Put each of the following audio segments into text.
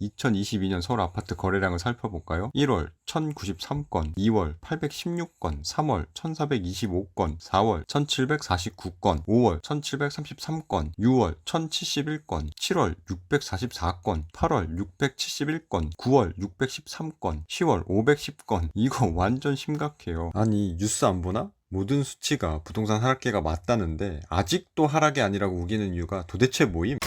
2022년 서울 아파트 거래량을 살펴볼까요? 1월 1093건, 2월 816건, 3월 1425건, 4월 1749건, 5월 1733건, 6월 1071건, 7월 644건, 8월 671건, 9월 613건, 10월 510건. 이거 완전 심각해요. 아니, 뉴스 안 보나? 모든 수치가 부동산 하락기가 맞다는데 아직도 하락이 아니라고 우기는 이유가 도대체 뭐임?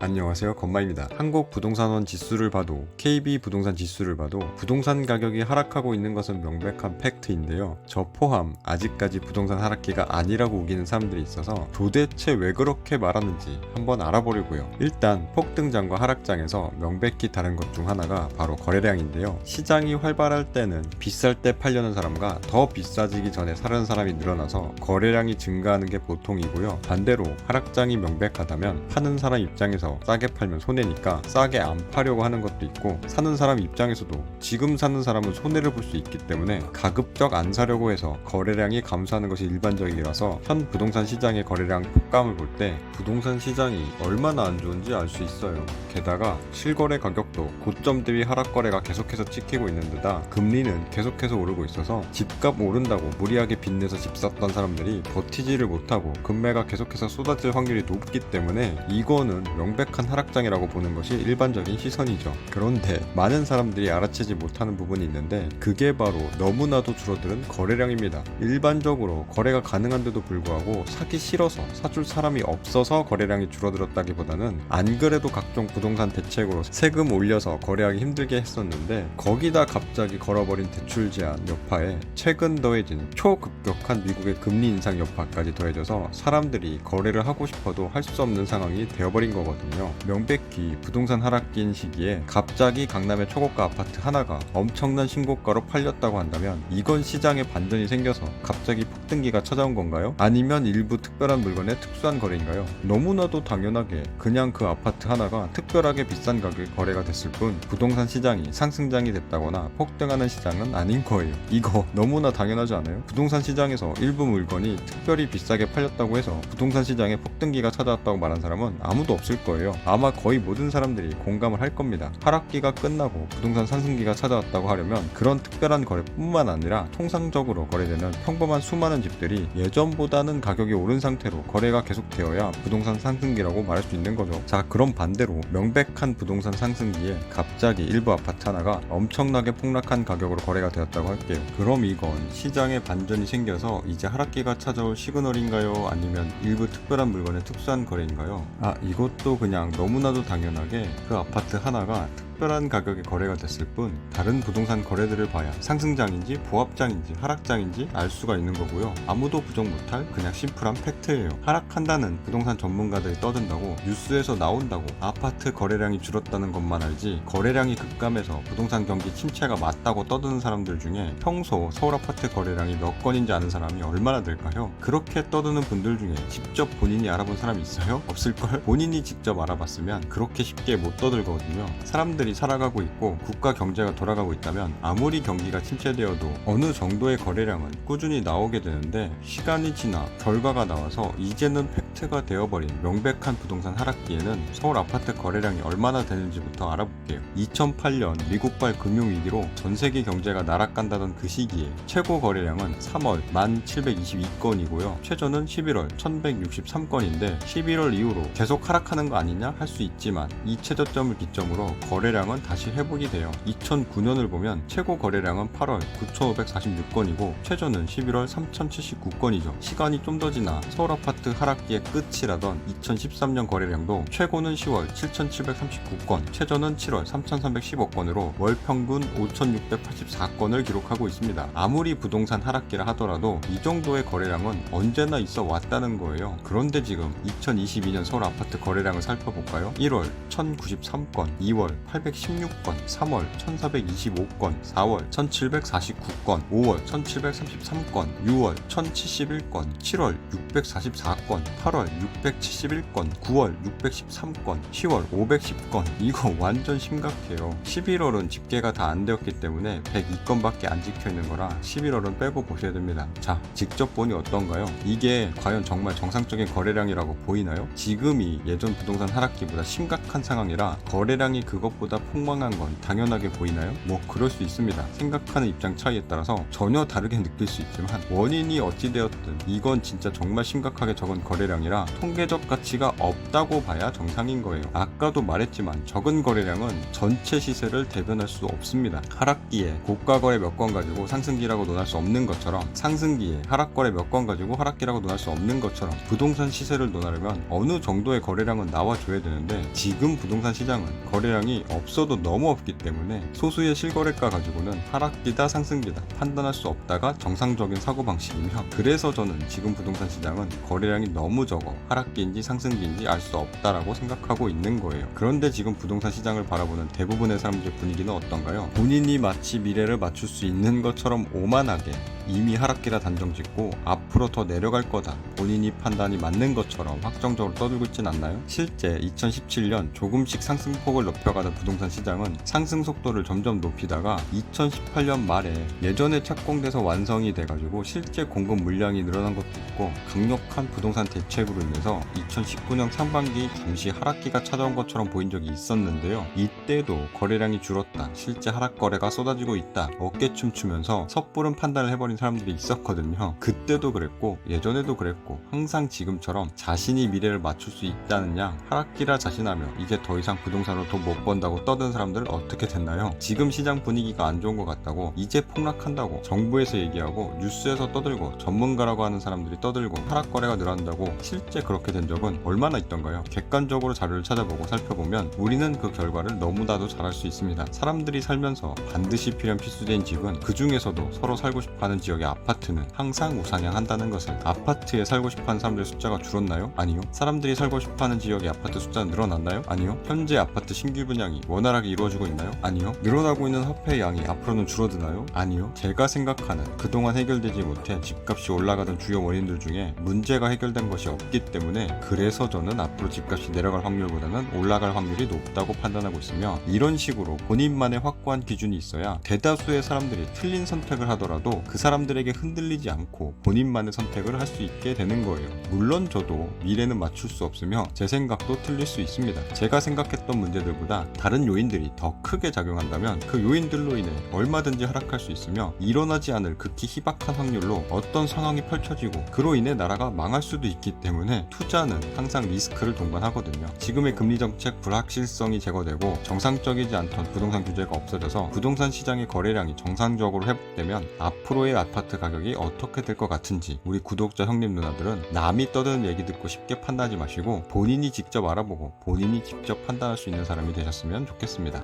안녕하세요, 건마입니다. 한국 부동산원 지수를 봐도 KB 부동산 지수를 봐도 부동산 가격이 하락하고 있는 것은 명백한 팩트인데요. 저 포함 아직까지 부동산 하락기가 아니라고 우기는 사람들이 있어서 도대체 왜 그렇게 말하는지 한번 알아보려고요. 일단 폭등장과 하락장에서 명백히 다른 것 중 하나가 바로 거래량인데요. 시장이 활발할 때는 비쌀 때 팔려는 사람과 더 비싸지기 전에 사려는 사람이 늘어나서 거래량이 증가하는 게 보통이고요. 반대로 하락장이 명백하다면 파는 사람 입장에서 싸게 팔면 손해니까 싸게 안 파려고 하는 것도 있고, 사는 사람 입장에서도 지금 사는 사람은 손해를 볼 수 있기 때문에 가급적 안 사려고 해서 거래량이 감소하는 것이 일반적이라서 현 부동산 시장의 거래량 폭감을 볼 때 부동산 시장이 얼마나 안 좋은지 알 수 있어요. 게다가 실거래 가격도 고점 대비 하락 거래가 계속해서 찍히고 있는 데다 금리는 계속해서 오르고 있어서 집값 오른다고 무리하게 빚내서 집 샀던 사람들이 버티지를 못하고 금매가 계속해서 쏟아질 확률이 높기 때문에 이거는 명백한 하락장이라고 보는 것이 일반적인 시선이죠. 그런데 많은 사람들이 알아채지 못하는 부분이 있는데 그게 바로 너무나도 줄어드는 거래량입니다. 일반적으로 거래가 가능한데도 불구하고 사기 싫어서 사줄 사람이 없어서 거래량이 줄어들었다기보다는 안 그래도 각종 부동산 대책으로 세금 올려서 거래하기 힘들게 했었는데 거기다 갑자기 걸어버린 대출 제한 여파에 최근 더해진 초급격한 미국의 금리 인상 여파까지 더해져서 사람들이 거래를 하고 싶어도 할 수 없는 상황이 되어버린 거거든요. 명백히 부동산 하락기인 시기에 갑자기 강남의 초고가 아파트 하나가 엄청난 신고가로 팔렸다고 한다면 이건 시장에 반전이 생겨서 갑자기 폭등기가 찾아온 건가요? 아니면 일부 특별한 물건의 특수한 거래인가요? 너무나도 당연하게 그냥 그 아파트 하나가 특별하게 비싼 가격에 거래가 됐을 뿐 부동산 시장이 상승장이 됐다거나 폭등하는 시장은 아닌 거예요. 이거 너무나 당연하지 않아요? 부동산 시장에서 일부 물건이 특별히 비싸게 팔렸다고 해서 부동산 시장에 폭등기가 찾아왔다고 말한 사람은 아무도 없을 거예요. 아마 거의 모든 사람들이 공감을 할 겁니다. 하락기가 끝나고 부동산 상승기가 찾아왔다고 하려면 그런 특별한 거래뿐만 아니라 통상적으로 거래되는 평범한 수많은 집들이 예전보다는 가격이 오른 상태로 거래가 계속되어야 부동산 상승기라고 말할 수 있는 거죠. 자, 그럼 반대로 명백한 부동산 상승기에 갑자기 일부 아파트 하나가 엄청나게 폭락한 가격으로 거래가 되었다고 할게요. 그럼 이건 시장에 반전이 생겨서 이제 하락기가 찾아올 시그널인가요? 아니면 일부 특별한 물건의 특수한 거래인가요? 이것도 그냥 너무나도 당연하게 그 아파트 하나가 특별한 가격에 거래가 됐을 뿐 다른 부동산 거래들을 봐야 상승장인지 보합장인지 하락장인지 알 수가 있는 거고요. 아무도 부정 못할 그냥 심플한 팩트예요. 하락한다는 부동산 전문가들이 떠든다고 뉴스에서 나온다고 아파트 거래량이 줄었다는 것만 알지 거래량이 급감해서 부동산 경기 침체가 맞다고 떠드는 사람들 중에 평소 서울 아파트 거래량이 몇 건인지 아는 사람이 얼마나 될까요? 그렇게 떠드는 분들 중에 직접 본인이 알아본 사람이 있어요? 없을걸? 본인이 직접 알아봤으면 그렇게 쉽게 못 떠들거든요. 사람들이 살아가고 있고 국가 경제가 돌아가고 있다면 아무리 경기가 침체되어도 어느 정도의 거래량은 꾸준히 나오게 되는데 시간이 지나 결과가 나와서 이제는 팩트가 되어버린 명백한 부동산 하락기에는 서울 아파트 거래량이 얼마나 되는지부터 알아볼게요. 2008년 미국발 금융위기로 전세계 경제가 나락간다던 그 시기에 최고 거래량은 3월 1722건이고요. 최저는 11월 1163건인데 11월 이후로 계속 하락하는 거 아니냐 할 수 있지만 이 최저점을 기점으로 거래량은 다시 회복이 돼요. 2009년을 보면 최고 거래량은 8월 9546건이고 최저는 11월 3079건이죠. 시간이 좀 더 지나 서울 아파트 하락기의 끝이라던 2013년 거래량도 최고는 10월 7739건, 최저는 7월 3315건으로 월 평균 5684건을 기록하고 있습니다. 아무리 부동산 하락기라 하더라도 이 정도의 거래량은 언제나 있어 왔다는 거예요. 그런데 지금 2022년 서울 아파트 거래량을 살펴볼까요? 1월 1093건, 2월 8 1816건, 3월 1425건, 4월 1749건, 5월 1733건, 6월 1071건, 7월 644건, 8월 671건, 9월 613건, 10월 510건. 이거 완전 심각해요. 11월은 집계가 다 안 되었기 때문에 102건밖에 안 찍혀 있는 거라 11월은 빼고 보셔야 됩니다. 자, 직접 보니 어떤가요? 이게 과연 정말 정상적인 거래량이라고 보이나요? 지금이 예전 부동산 하락기보다 심각한 상황이라 거래량이 그것보다 폭망한 건 당연하게 보이나요? 뭐 그럴 수 있습니다. 생각하는 입장 차이에 따라서 전혀 다르게 느낄 수 있지만 원인이 어찌되었든 이건 진짜 정말 심각하게 적은 거래량이라 통계적 가치가 없다고 봐야 정상인 거예요. 아까도 말했지만 적은 거래량은 전체 시세를 대변할 수 없습니다. 하락기에 고가 거래 몇 건 가지고 상승기라고 논할 수 없는 것처럼 상승기에 하락 거래 몇 건 가지고 하락기라고 논할 수 없는 것처럼 부동산 시세를 논하려면 어느 정도의 거래량은 나와줘야 되는데 지금 부동산 시장은 거래량이 없어도 너무 없기 때문에 소수의 실거래가 가지고는 하락기다 상승기다 판단할 수 없다가 정상적인 사고방식이며, 그래서 저는 지금 부동산 시장은 거래량이 너무 적어 하락기인지 상승기인지 알 수 없다라고 생각하고 있는 거예요. 그런데 지금 부동산 시장을 바라보는 대부분의 사람들의 분위기는 어떤가요? 본인이 마치 미래를 맞출 수 있는 것처럼 오만하게 이미 하락기라 단정짓고 앞으로 더 내려갈 거다, 본인이 판단이 맞는 것처럼 확정적으로 떠들고 있진 않나요? 실제 2017년 조금씩 상승폭을 높여가던 부동산 시장은 상승 속도를 점점 높이다가 2018년 말에 예전에 착공돼서 완성이 돼가지고 실제 공급 물량이 늘어난 것도 있고 강력한 부동산 대책으로 인해서 2019년 상반기 잠시 하락기가 찾아온 것처럼 보인 적이 있었는데요. 이때도 거래량이 줄었다, 실제 하락 거래가 쏟아지고 있다, 어깨춤 추면서 섣부른 판단을 해버린 사람들이 있었거든요. 그때도 그랬고 예전에도 그랬고 항상 지금처럼 자신이 미래를 맞출 수 있다는 양 하락기라 자신하며 이제 더 이상 부동산으로 돈 못 번다고 떠든 사람들은 어떻게 됐나요? 지금 시장 분위기가 안 좋은 것 같다고, 이제 폭락한다고 정부에서 얘기하고 뉴스에서 떠들고 전문가라고 하는 사람들이 떠들고 하락 거래가 늘어난다고 실제 그렇게 된 적은 얼마나 있던가요? 객관적으로 자료를 찾아보고 살펴보면 우리는 그 결과를 너무나도 잘 알 수 있습니다. 사람들이 살면서 반드시 필요한 필수적인 집은 그 중에서도 서로 살고 싶어하는 지역의 아파트는 항상 우상향한다는 것을. 아파트에 살고 싶어하는 사람들의 숫자가 줄었나요? 아니요. 사람들이 살고 싶어하는 지역의 아파트 숫자는 늘어났나요? 아니요. 현재 아파트 신규 분양이 원활하게 이루어지고 있나요? 아니요. 늘어나고 있는 화폐 양이 앞으로는 줄어드나요? 아니요. 제가 생각하는 그동안 해결되지 못해 집값이 올라가던 주요 원인들 중에 문제가 해결된 것이 없기 때문에, 그래서 저는 앞으로 집값이 내려갈 확률보다는 올라갈 확률이 높다고 판단하고 있으며, 이런 식으로 본인만의 확고한 기준이 있어야 대다수의 사람들이 틀린 선택을 하더라도 그 사람들에게 흔들리지 않고 본인만의 선택을 할 수 있게 되는 거예요. 물론 저도 미래는 맞출 수 없으며 제 생각도 틀릴 수 있습니다. 제가 생각했던 문제들보다 다른 요인들이 더 크게 작용한다면 그 요인들로 인해 얼마든지 하락할 수 있으며, 일어나지 않을 극히 희박한 확률로 어떤 상황이 펼쳐지고 그로 인해 나라가 망할 수도 있기 때문에 투자는 항상 리스크를 동반하거든요. 지금의 금리 정책 불확실성이 제거되고 정상적이지 않던 부동산 규제가 없어져서 부동산 시장의 거래량이 정상적으로 회복되면 앞으로의 아파트 가격이 어떻게 될 것 같은지 우리 구독자 형님 누나들은 남이 떠드는 얘기 듣고 쉽게 판단하지 마시고 본인이 직접 알아보고 본인이 직접 판단할 수 있는 사람이 되셨으면 좋겠습니다.